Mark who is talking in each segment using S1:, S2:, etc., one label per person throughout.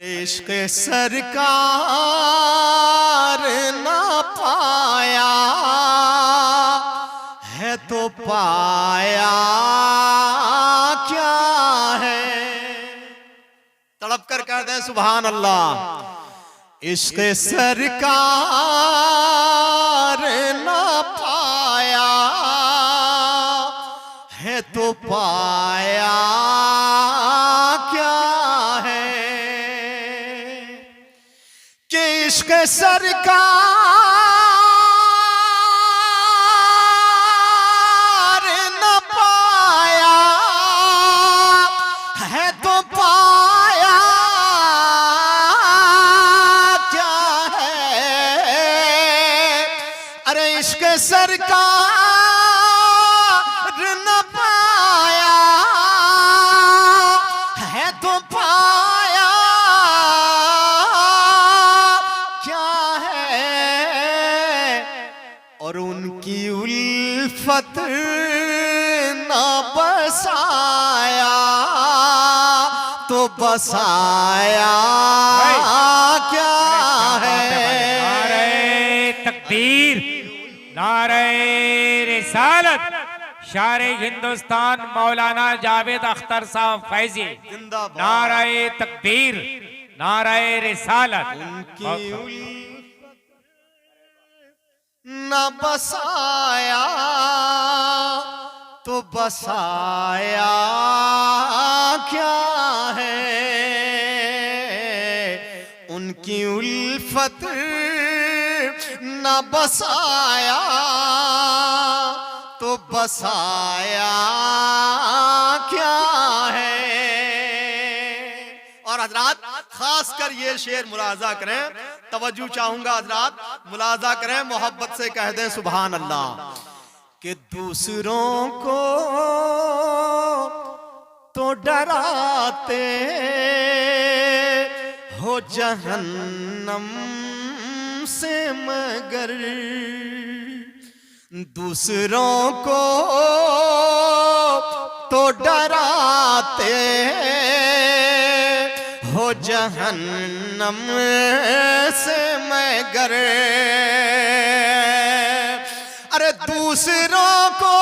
S1: इश्क सरकार ना पाया है तो पाया क्या है। तड़प कर कह दे सुभान अल्लाह। इश्क सरकार ना पाया है तो पाया क्या है। कि इश्क सरकार न पाया है तो पाया क्या है। अरे इश्क सरकार न पाया है तो पाया और उनकी उल्फत ना बसाया तो बसाया क्या है।
S2: नारे तकदीर, नारे रिसालत, शारे हिंदुस्तान मौलाना जावेद अख्तर साहब फैजी। नारे तकदीर, नारे रिसालत।
S1: न बसाया तो बसाया क्या है। उनकी उल्फत न बसाया तो बसाया क्या है। और हजरात खास कर ये शेर मुलाजा करें, तवज्जो चाहूंगा हजरात, मुलाजा करें, मोहब्बत से कह दें सुभान अल्लाह। कि दूसरों को तो डराते हो जहन्नम से मगर दूसरों को तो डराते हो जहन्नम से मगर। अरे दूसरों को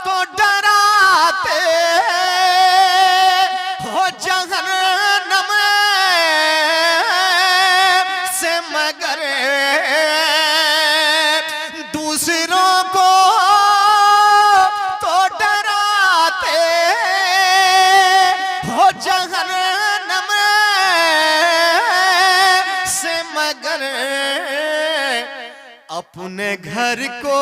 S1: तो डराते हो जहन्नम से मगर दूसरों को तो डराते हो जहन्नम से मगर अपने घर को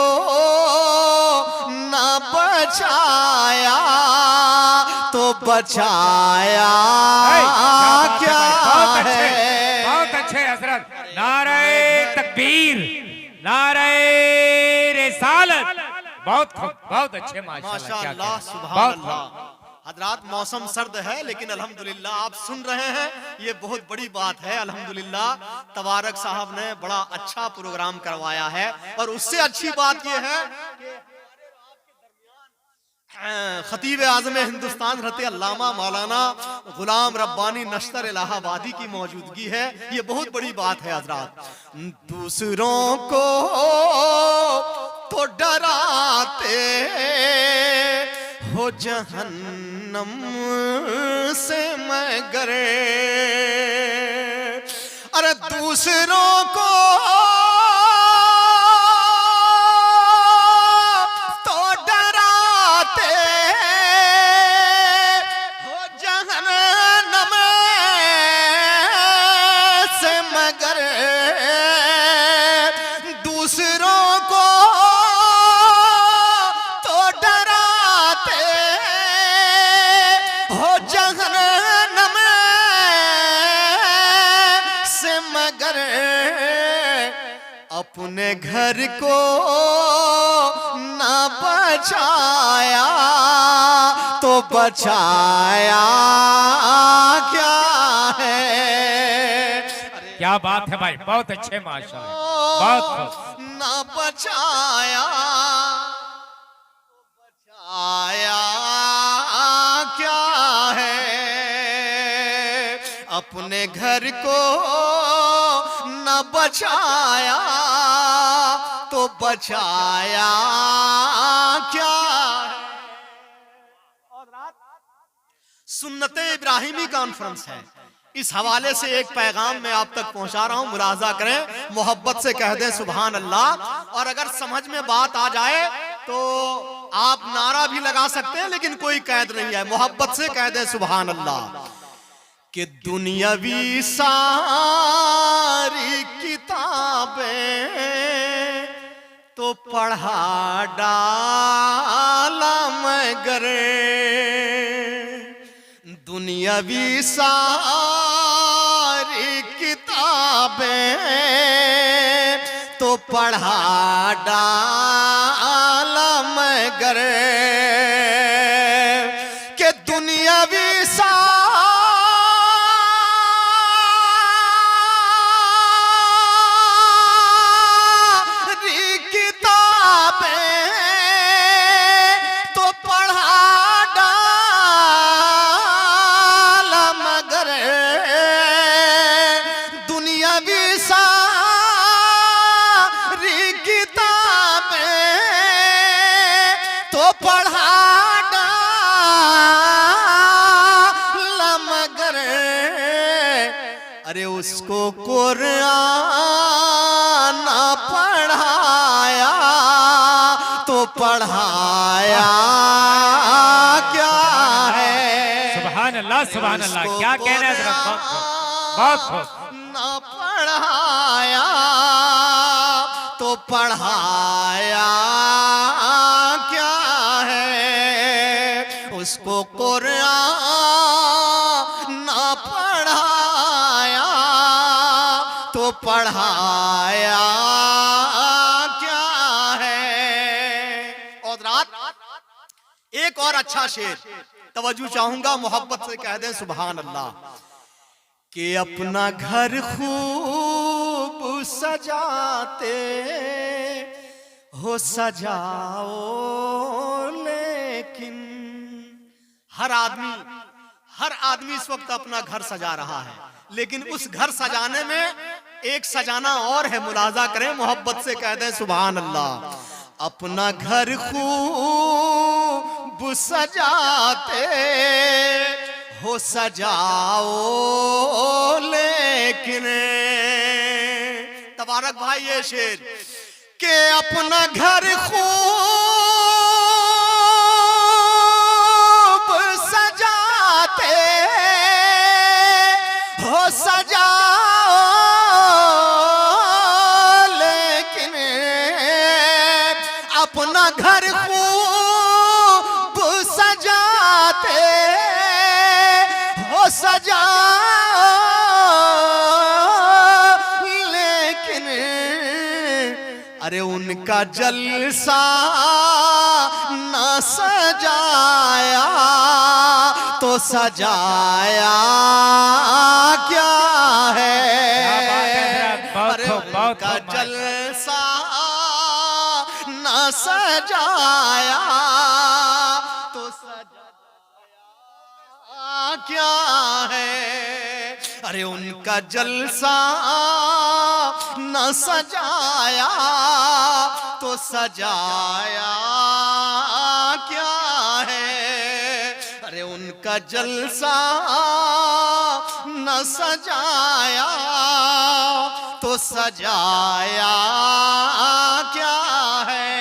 S1: ना बचाया तो बचाया क्या है।
S2: बहुत अच्छे हजरत। नारे तकबीर, नारे रिसालत। बहुत अच्छे
S1: माशाअल्लाह सुभान अल्लाह। हजरात मौसम सर्द है लेकिन अल्हम्दुलिल्लाह आप सुन रहे हैं, ये बहुत बड़ी बात है। अल्हम्दुलिल्लाह तबारक साहब ने बड़ा अच्छा प्रोग्राम करवाया है। और उससे अच्छी बात ये है खतीब आज़म हिंदुस्तान हज़रत अल्लामा मौलाना गुलाम रब्बानी नश्तर इलाहाबादी की मौजूदगी है। ये बहुत बड़ी बात है हजरात। दूसरों को तो डराते हो जहन्नम से मगर अरे दूसरों को तो डराते हो जहन्नम से मगर दूसरों को तो डराते हो जहन्नम से मगर अपने घर को ना बचाया तो बचाया क्या है।
S2: क्या बात है भाई, बहुत अच्छे माशाअल्लाह, बहुत
S1: ना बचाया अपने घर को न बचाया तो बचाया क्या है। सुन्नते इब्राहिमी कॉन्फ्रेंस है, इस हवाले से एक पैगाम मैं आप तक पहुंचा रहा हूं, मुलाजा करें, मोहब्बत से कह दें सुभान अल्लाह। और अगर समझ में बात आ जाए तो आप नारा भी लगा सकते हैं, लेकिन कोई कैद नहीं है, मोहब्बत से कह दें सुभान अल्लाह। कि दुनियावी सारी किताबें तो पढ़ा डाला मगर, दुनियावी सारी किताबें तो पढ़ा डाला मगर, के दुनियावी सारी किताबें तो पढ़ा डाला मगर, दुनियावी सारी किताबें तो पढ़ा मगर, अरे उसको कुरान पढ़ाया तो पढ़ाया क्या है।
S2: सुभान अल्लाह, सुभान अल्लाह, क्या कहना है जरा, बहुत खूब।
S1: न पढ़ाया तो पढ़ाया क्या है, उसको कुरान न पढ़ाया तो पढ़ाया क्या है। और रात एक और अच्छा शेर तवज्जो चाहूंगा, मोहब्बत से कह दें सुभान अल्लाह। कि अपना घर खूब सजाते हो सजाओ, लेकिन हर आदमी इस वक्त अपना घर सजा रहा है, लेकिन उस घर सजाने में एक सजाना और है, मुलाजा करें, मोहब्बत से कह दें सुभान अल्लाह। अपना घर खूब सजाते हो सजाओ, लेकिन तबारक भाई ये शेर के अपना घर खूब सजाते हो सजाओ, लेकिन अपना घर खूब सजाते हो सजाओ, लेकिन अरे उनका जलसा न सजाया तो सजाया क्या है। अरे उनका जलसा न सजाया तो सजाया क्या है। अरे उनका जलसा न सजाया तो सजाया क्या है। अरे उनका जलसा न सजाया तो सजाया क्या है।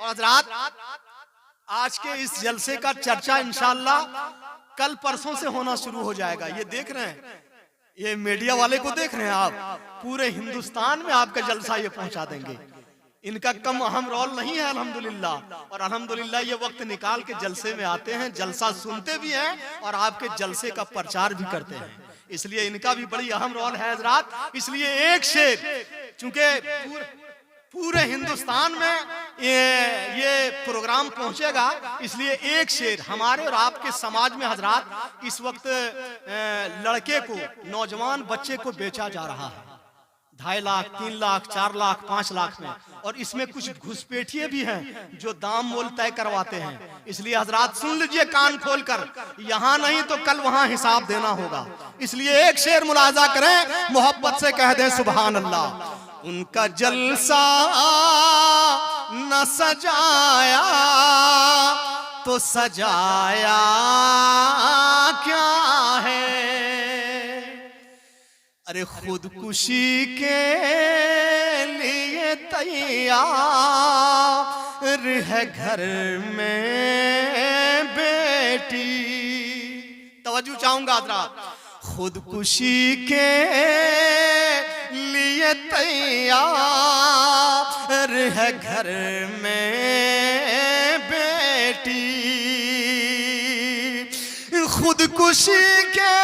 S1: और हज़रात, आज के इस जलसे का चर्चा इंशाअल्लाह कल परसों से होना शुरू हो जाएगा। ये देख रहे हैं, ये मीडिया वाले को देख रहे हैं आप, पूरे हिंदुस्तान में आपका जलसा ये पहुंचा देंगे। इनका कम अहम रोल नहीं है अल्हम्दुलिल्लाह। और अल्हम्दुलिल्लाह ये वक्त निकाल के जलसे में आते हैं, जलसा सुनते भी हैं और आपके जलसे का प्रचार भी करते हैं, इसलिए इनका भी बड़ी अहम रोल है हज़रात। इसलिए एक शेर, चूंकि पूरे हिंदुस्तान में ये प्रोग्राम पहुंचेगा, इसलिए एक शेर हमारे और आपके समाज में हज़रात इस वक्त लड़के को, नौजवान बच्चे को बेचा जा रहा है, 2.5 लाख, 3 लाख, 4 लाख, 5 लाख में। और इसमें कुछ घुसपैठिए भी हैं जो दाम मोल तय करवाते हैं। इसलिए हजरात सुन लीजिए कान खोलकर, यहाँ नहीं तो कल वहां हिसाब देना होगा। इसलिए एक शेर मुलाजा करें, मोहब्बत से कह दें सुभान अल्लाह। उनका जलसा न सजाया तो सजाया क्या है। अरे खुदकुशी के लिए तैयार है घर में बेटी। तवज्जो चाहूंगा हज़रात, खुदकुशी के लिए तैयार है घर में बेटी। खुदकुशी के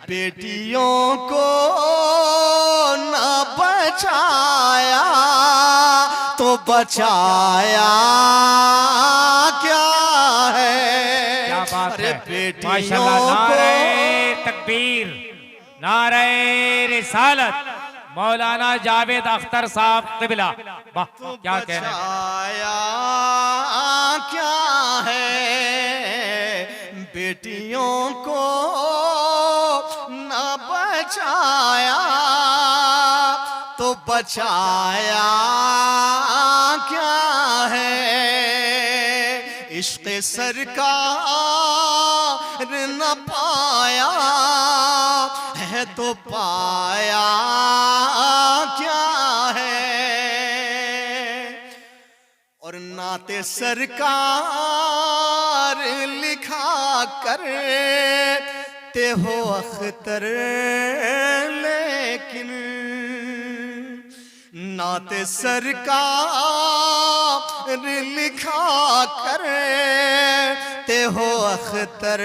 S1: बेटियों को न बचाया तो बचाया क्या है।
S2: क्या बात
S1: अरे
S2: है,
S1: बेटियों
S2: माशाल्लाह।
S1: को
S2: नारे तकबीर, नारे रिसालत, मौलाना जावेद अख्तर साहब क़िबला। वाह, क्या कहना
S1: बचाया क्या है। बेटियों को न बचाया तो बचाया क्या है। इश्क़ सरकार न पाया है तो पाया क्या है। और नाते सरकार लिखा करते हो अख्तर, लेकिन नाते सरकार लिखा करते हो अख्तर,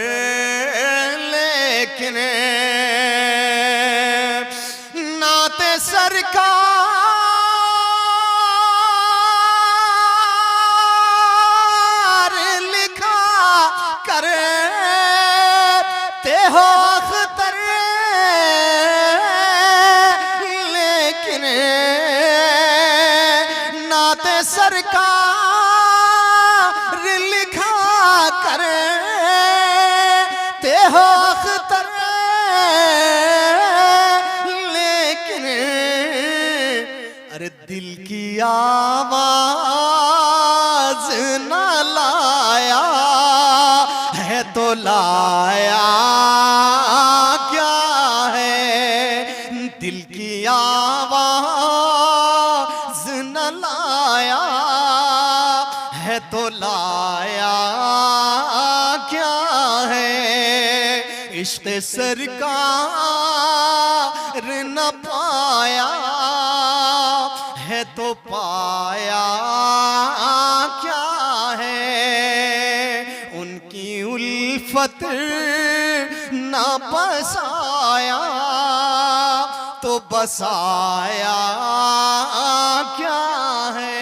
S1: लेकिन नाते सरकार लिखा करते हो अख्तर, लेकिन नाते सरकार लिखा करते हो अख्तर, लेकिन अरे दिल की आवाज न लाया है तो लाया क्या है। दिल की आवाज न लाया है तो लाया क्या है। इश्क़ सरकार न पाया है तो पाया क्या है। उनकी उल्फत न बसाया तो बसाया क्या है।